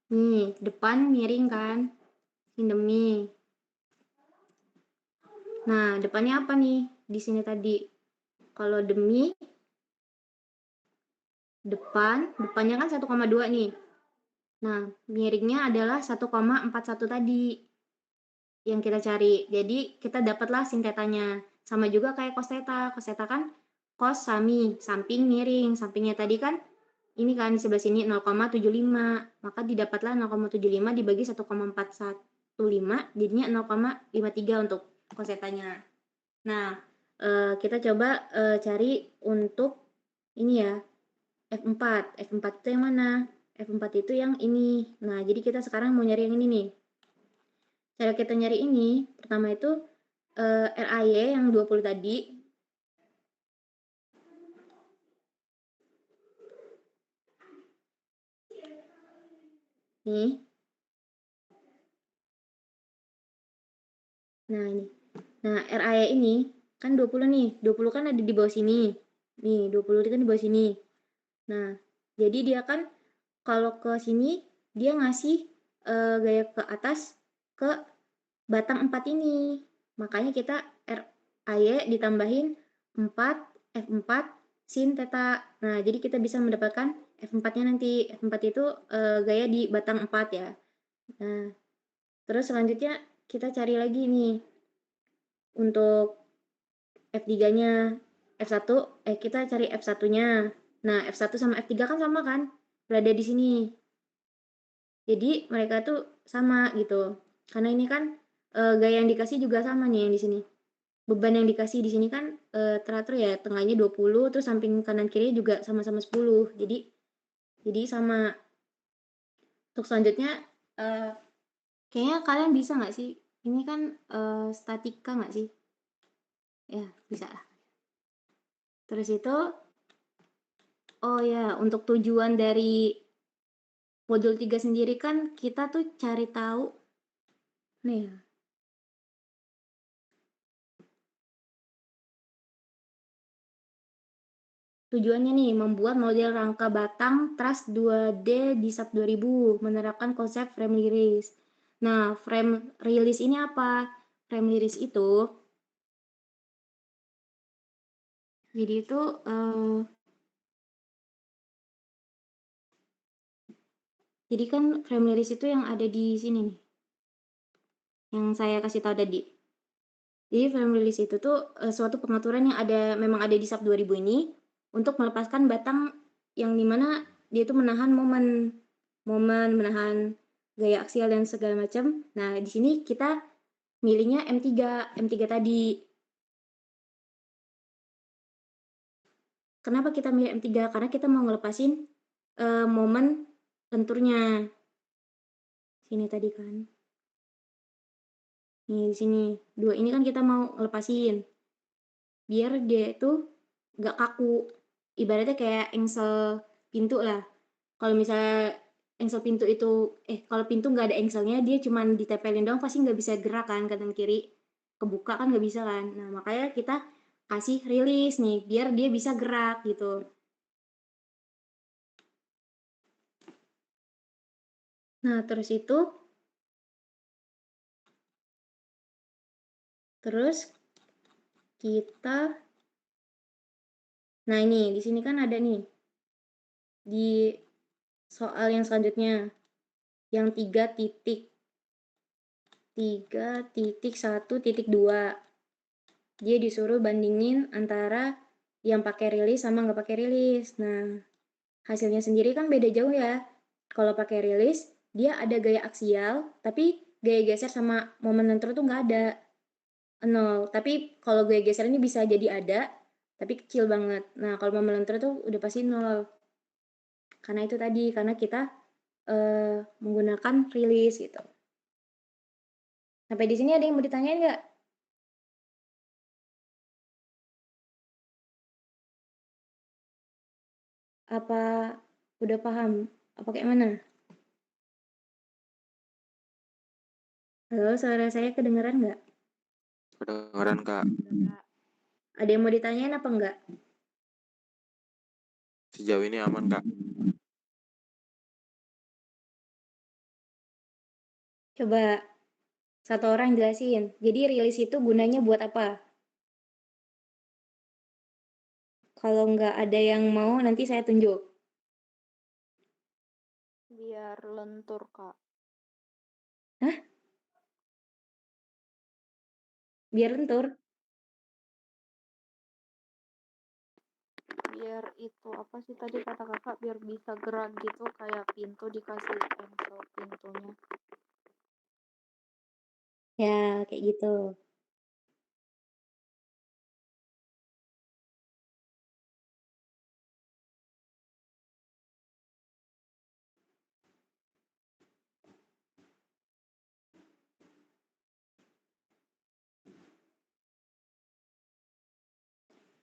Nih, depan miring kan? Sin demi. Nah, depannya apa nih? Di sini tadi. Kalau demi, depannya kan 1,2 nih. Nah, miringnya adalah 1,41 tadi yang kita cari. Jadi, kita dapatlah sin tetanya. Sama juga kayak cos theta. Cos theta kan kos SAMI, samping miring. Sampingnya tadi kan ini kan di sebelah sini 0,75. Maka didapatlah 0,75 dibagi 1,415 jadinya 0,53 untuk kosetanya. Nah, kita coba cari untuk ini ya, F4. F4 itu yang mana? F4 itu yang ini. Nah, jadi kita sekarang mau nyari yang ini nih. Cara kita nyari ini, pertama itu RAY yang 20 tadi. Nih. Nah, ini. Nah, RAY ini kan 20 nih. 20 kan ada di bawah sini. Nih, 20 kan di bawah sini. Nah, jadi dia kan kalau ke sini dia ngasih gaya ke atas ke batang 4 ini. Makanya kita RAY ditambahin 4 F4 sin theta. Nah, jadi kita bisa mendapatkan F4-nya nanti. F4 itu gaya di batang 4 ya. Nah, terus selanjutnya kita cari lagi nih untuk F3-nya. F1 kita cari F1-nya. Nah, F1 sama F3 kan sama kan? Berada di sini. Jadi mereka tuh sama gitu. Karena ini kan gaya yang dikasih juga sama nih yang di sini. Beban yang dikasih di sini kan teratur ya, tengahnya 20, terus samping kanan kiri juga sama-sama 10. Jadi sama. Untuk selanjutnya kayaknya kalian bisa nggak sih? Ini kan statika nggak sih? Ya, bisa lah. Terus itu, oh ya, untuk tujuan dari modul 3 sendiri kan kita tuh cari tahu nih. Tujuannya nih membuat model rangka batang truss 2D di SAP 2000 menerapkan konsep frame release. Nah, frame release ini apa? Frame release itu jadi itu jadi kan frame release itu yang ada di sini nih. Yang saya kasih tahu tadi. Jadi frame release itu tuh suatu pengaturan yang memang ada di SAP 2000 ini untuk melepaskan batang yang dimana dia itu menahan momen, menahan gaya aksial dan segala macam. Nah, di sini kita milihnya M3 tadi. Kenapa kita milih M3? Karena kita mau ngelepasin momen lenturnya. Sini tadi kan. Nih, di sini. Dua ini kan kita mau ngelepasin. Biar dia itu nggak kaku. Ibaratnya kayak engsel pintu lah. Kalau misalnya engsel pintu itu, kalau pintu nggak ada engselnya, dia cuma ditempelin doang, pasti nggak bisa gerak kan, kanan kiri. Kebuka kan nggak bisa kan. Nah, makanya kita kasih rilis nih, biar dia bisa gerak gitu. Nah, terus kita, nah ini di sini kan ada nih di soal yang selanjutnya yang 3.1.2 dia disuruh bandingin antara yang pakai rilis sama nggak pakai rilis. Nah, hasilnya sendiri kan beda jauh ya. Kalau pakai rilis dia ada gaya aksial, tapi gaya geser sama momen lentur tuh nggak ada. 0. Tapi kalau gaya geser ini bisa jadi ada, tapi kecil banget. Nah, kalau momen lentur tuh udah pasti 0. Karena itu tadi, karena kita menggunakan rilis gitu. Sampai di sini ada yang mau ditanyain nggak? Apa udah paham? Apa kayak mana? Halo, suara saya kedengeran nggak? Kedengeran, Kak. Ada yang mau ditanyain apa enggak? Sejauh ini aman, Kak. Coba satu orang jelasin. Jadi rilis itu gunanya buat apa? Kalau nggak ada yang mau, nanti saya tunjuk. Biar lentur, Kak. Hah? Biar lentur? biar itu apa sih tadi kata kakak, biar bisa gerak gitu, kayak pintu dikasih engsel pintunya. Ya, kayak gitu.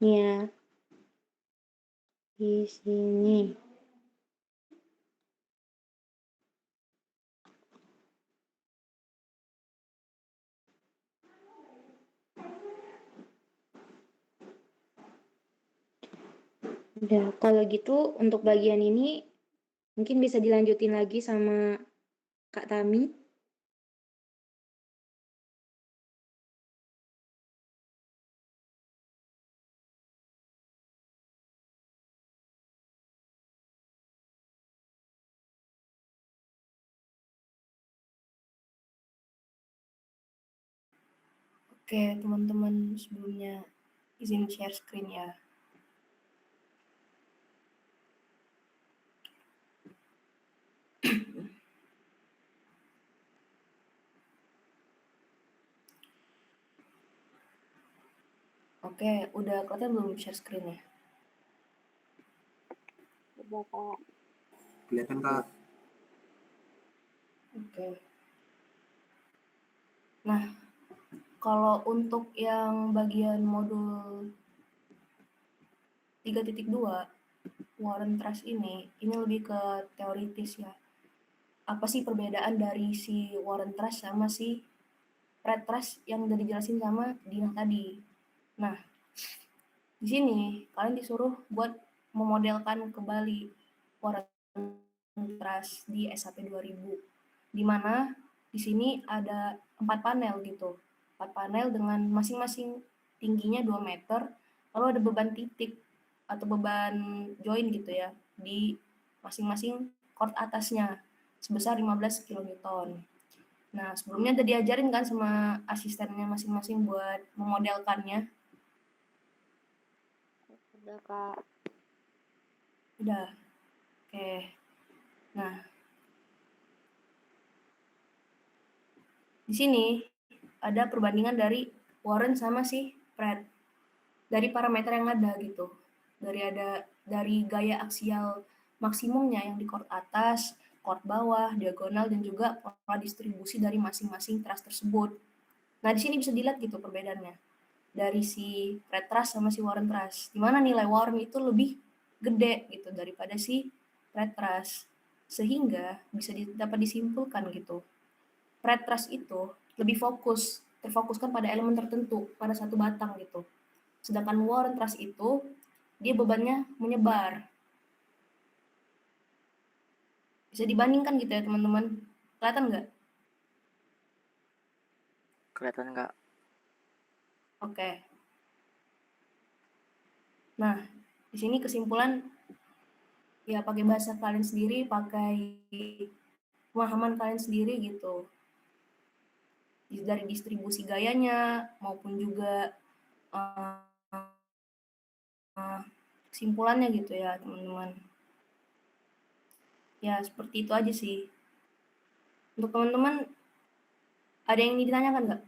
Ya, di sini. Udah, kalau gitu untuk bagian ini mungkin bisa dilanjutin lagi sama Kak Tami. Oke, teman-teman, sebelumnya izin share screen ya. Oke, udah kelihatan belum share screen ya? Udah Kak. Kelihatan Kak. Oke. Nah, kalau untuk yang bagian modul 3.2 Warren Truss ini lebih ke teoritis ya. Apa sih perbedaan dari si Warren Truss sama si Fred Truss yang udah dijelasin sama Dina tadi. Nah, di sini kalian disuruh buat memodelkan kembali Warren Truss di SAP 2000. Di mana di sini ada 4 panel gitu. 4 panel dengan masing-masing tingginya 2 meter, lalu ada beban titik atau beban join gitu ya di masing-masing chord atasnya sebesar 15 kN. Nah, sebelumnya udah diajarin kan sama asistennya masing-masing buat memodelkannya. Udah Kak. Udah. Oke. Nah, di sini ada perbandingan dari Warren sama si Pratt. Dari parameter yang ada gitu. Dari gaya aksial maksimumnya yang di chord atas, chord bawah, diagonal, dan juga pola distribusi dari masing-masing truss tersebut. Nah, di sini bisa dilihat gitu perbedaannya. Dari si Pratt truss sama si Warren truss. Di mana nilai Warren itu lebih gede gitu daripada si Pratt truss. Sehingga bisa dapat disimpulkan gitu. Pratt truss itu lebih terfokuskan pada elemen tertentu, pada satu batang gitu. Sedangkan Warren truss itu, dia bebannya menyebar. Bisa dibandingkan gitu ya teman-teman. Kelihatan nggak? Kelihatan Kak. Oke. Nah, di sini kesimpulan ya pakai bahasa kalian sendiri, pakai pemahaman kalian sendiri gitu. Dari distribusi gayanya maupun juga kesimpulannya gitu ya teman-teman. Ya seperti itu aja sih. Untuk teman-teman ada yang ingin ditanyakan nggak?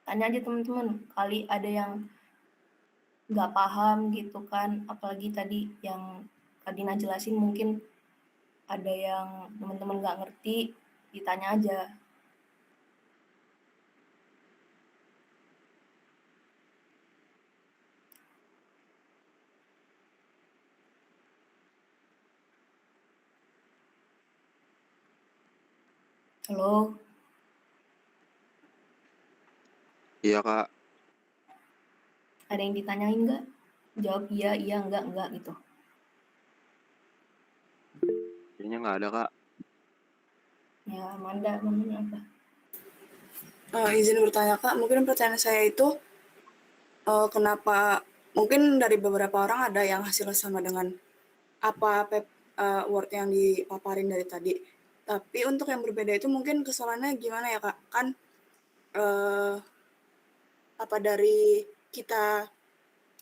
Tanya aja teman-teman, kali ada yang nggak paham gitu kan, apalagi tadi yang Kadina jelasin mungkin ada yang teman-teman nggak ngerti, ditanya aja. Halo, Iya Kak. ada yang ditanyain nggak? Jawab iya, enggak gitu. Kayaknya nggak ada Kak. Ya, Amanda apa? Izin bertanya Kak, mungkin pertanyaan saya itu kenapa mungkin dari beberapa orang ada yang hasilnya sama dengan apa word yang dipaparin dari tadi. Tapi untuk yang berbeda itu mungkin kesalahannya gimana ya Kak? Kan eh, apa dari kita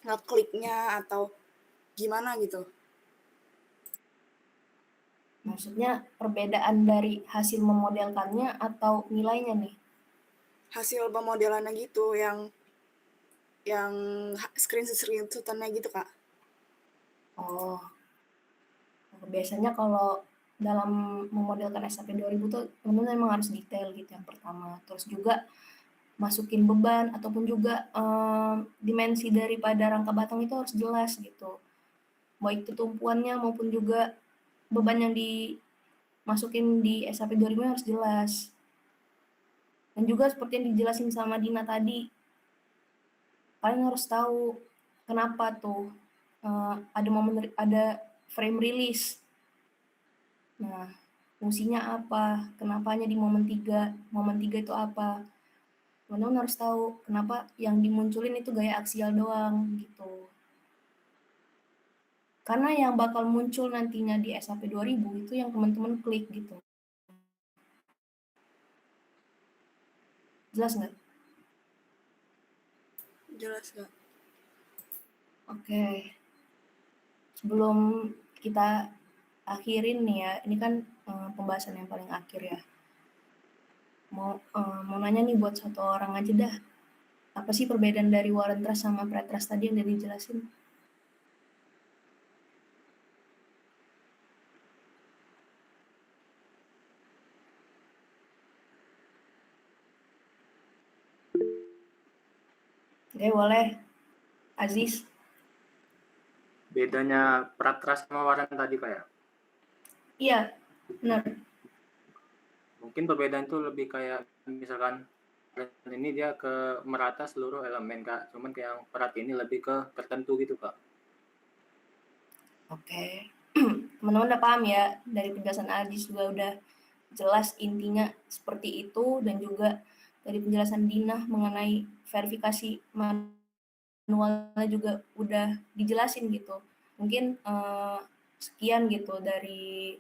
ngekliknya atau gimana gitu? Maksudnya perbedaan dari hasil memodelkannya atau nilainya nih? Hasil pemodelannya gitu yang screenshot-screenshotannya gitu Kak. Oh, biasanya kalau dalam memodelkan SAP 2000 tuh teman-teman memang harus detail gitu yang pertama. Terus juga masukin beban ataupun juga dimensi daripada rangka batang itu harus jelas gitu. Baik itu tumpuannya maupun juga beban yang dimasukin di SAP 2000 harus jelas. Dan juga seperti yang dijelasin sama Dina tadi, kalian harus tahu kenapa tuh ada frame release. Nah, fungsinya apa? Kenapanya di momen 3? Momen 3 itu apa? Teman-teman harus tahu kenapa yang dimunculin itu gaya aksial doang gitu. Karena yang bakal muncul nantinya di SAP 2000 itu yang teman-teman klik gitu. Jelas nggak? Jelas Kak. Oke. Sebelum kita akhirin nih ya, ini kan pembahasan yang paling akhir ya. Mau nanya nih buat satu orang aja dah. Apa sih perbedaan dari Warren Trust sama Pretrust tadi yang udah dijelasin? Oke, boleh. Aziz. Bedanya Pratras sama Warren tadi kayak. Iya, benar. Mungkin perbedaan itu lebih kayak misalkan ini dia ke merata seluruh elemen Kak. Cuman kayak yang Prat ini lebih ke tertentu gitu Kak. Oke. Teman-teman udah paham ya, dari penjelasan Aziz juga udah jelas intinya seperti itu, dan juga dari penjelasan Dina mengenai verifikasi manualnya juga udah dijelasin gitu. Mungkin sekian gitu dari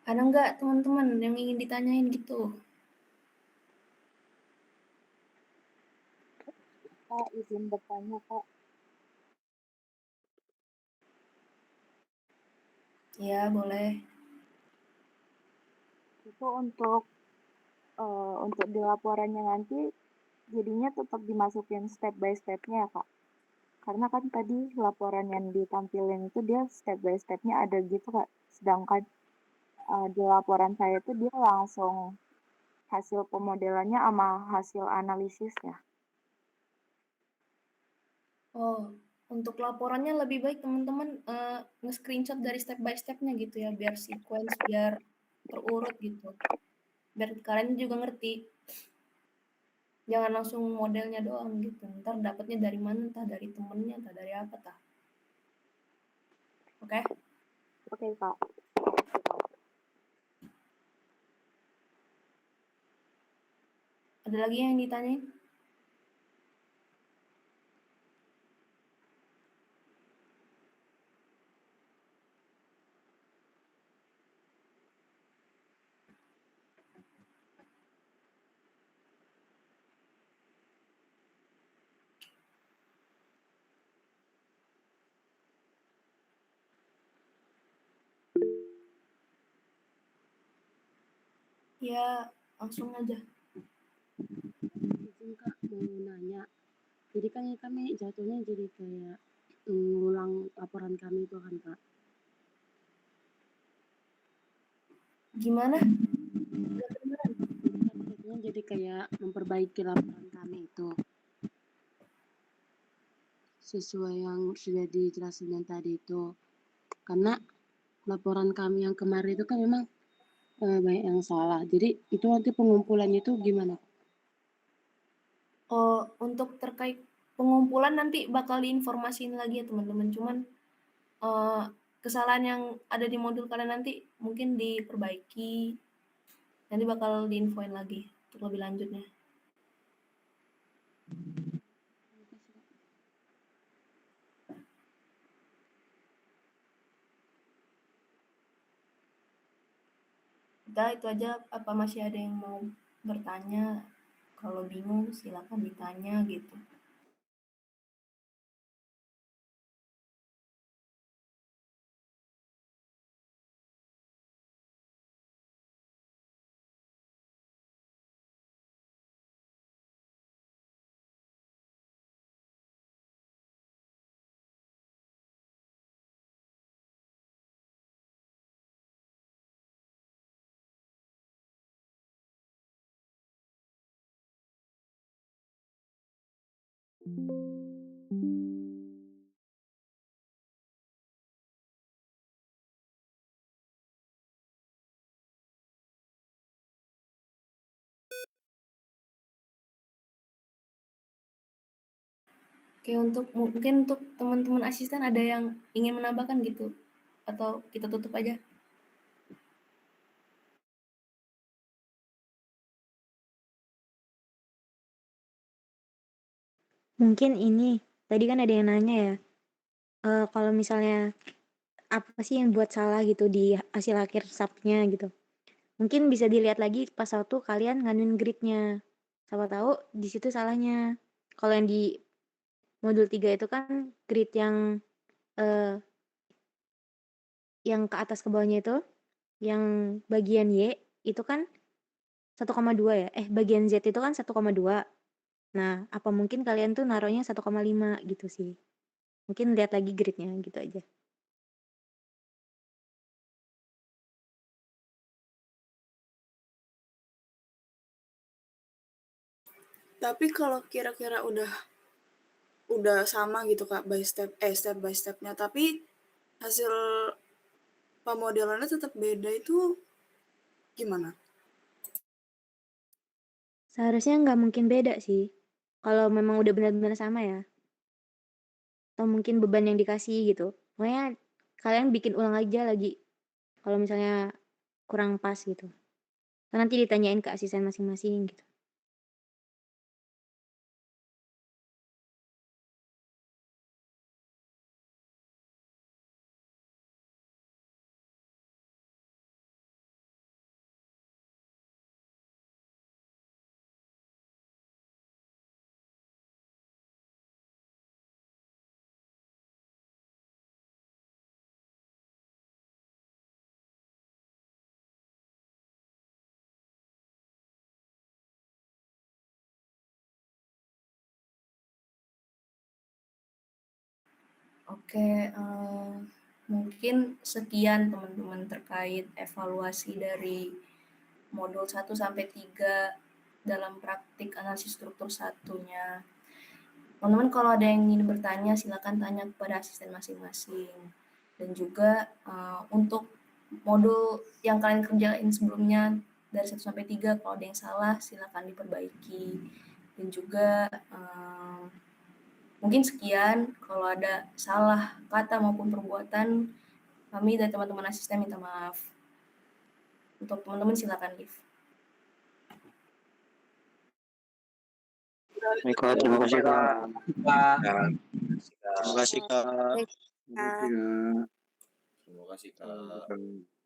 ada nggak teman-teman yang ingin ditanyain gitu? Kak, izin bertanya, Kak. Ya, boleh. Itu untuk di laporannya nanti jadinya tetap dimasukin step by step-nya ya, Kak? Karena kan tadi laporan yang ditampilin itu dia step by step-nya ada gitu, Kak. Sedangkan di laporan saya itu dia langsung hasil pemodelannya sama hasil analisisnya. Oh, untuk laporannya lebih baik teman-teman nge-screenshot dari step by step-nya gitu ya, biar sequence, biar terurut gitu. Biar kalian juga ngerti. Jangan langsung modelnya doang gitu. Ntar dapetnya dari mana, entah dari temennya, entah dari apa, tah. Oke? Oke, Kak. Ada lagi yang ditanyain? Ya, langsung aja. Izin Kak mau nanya. Jadi kan ini kami jatuhnya jadi kayak ngulang laporan kami itu kan Kak. Gimana? Jadi kami jatuhnya jadi kayak memperbaiki laporan kami itu sesuai yang sudah dijelasin yang tadi itu. Karena laporan kami yang kemarin itu kan memang banyak yang salah. Jadi itu nanti pengumpulannya itu gimana? Oh, untuk terkait pengumpulan nanti bakal diinformasiin lagi ya teman-teman. Cuman kesalahan yang ada di modul kalian nanti mungkin diperbaiki. Nanti bakal diinfoin lagi untuk lebih lanjutnya. Udah itu aja, apa masih ada yang mau bertanya? Kalau bingung silakan ditanya gitu. Oke, mungkin untuk teman-teman asisten ada yang ingin menambahkan gitu? Atau kita tutup aja? Mungkin ini, tadi kan ada yang nanya ya, kalau misalnya apa sih yang buat salah gitu di hasil akhir SAP-nya gitu. Mungkin bisa dilihat lagi pas waktu kalian nganuin grid-nya. Siapa tahu di situ salahnya. Kalau yang di modul 3 itu kan grid yang ke atas ke bawahnya itu, yang bagian Y itu kan 1,2 ya? Bagian Z itu kan 1,2. Nah, apa mungkin kalian tuh naruhnya 1,5 gitu sih. Mungkin lihat lagi grid-nya gitu aja. Tapi kalau kira-kira udah sama gitu Kak step by step-nya, tapi hasil pemodelannya tetap beda itu gimana? Seharusnya nggak mungkin beda sih. Kalau memang udah benar-benar sama ya. Atau mungkin beban yang dikasih gitu. Pokoknya kalian bikin ulang aja lagi. Kalau misalnya kurang pas gitu. Nanti ditanyain ke asisten masing-masing gitu. Oke, mungkin sekian teman-teman terkait evaluasi dari modul 1 sampai 3 dalam praktik analisis struktur satunya. Teman-teman kalau ada yang ingin bertanya silakan tanya kepada asisten masing-masing. Dan juga untuk modul yang kalian kerjain sebelumnya dari 1 sampai 3 kalau ada yang salah silakan diperbaiki. Dan juga mungkin sekian, kalau ada salah kata maupun perbuatan, kami dari teman-teman asisten minta maaf. Untuk teman-teman silakan leave. Baik Kak, terima kasih Kak. Kak. Terima kasih Kak. Baik, Kak. Terima kasih Kak.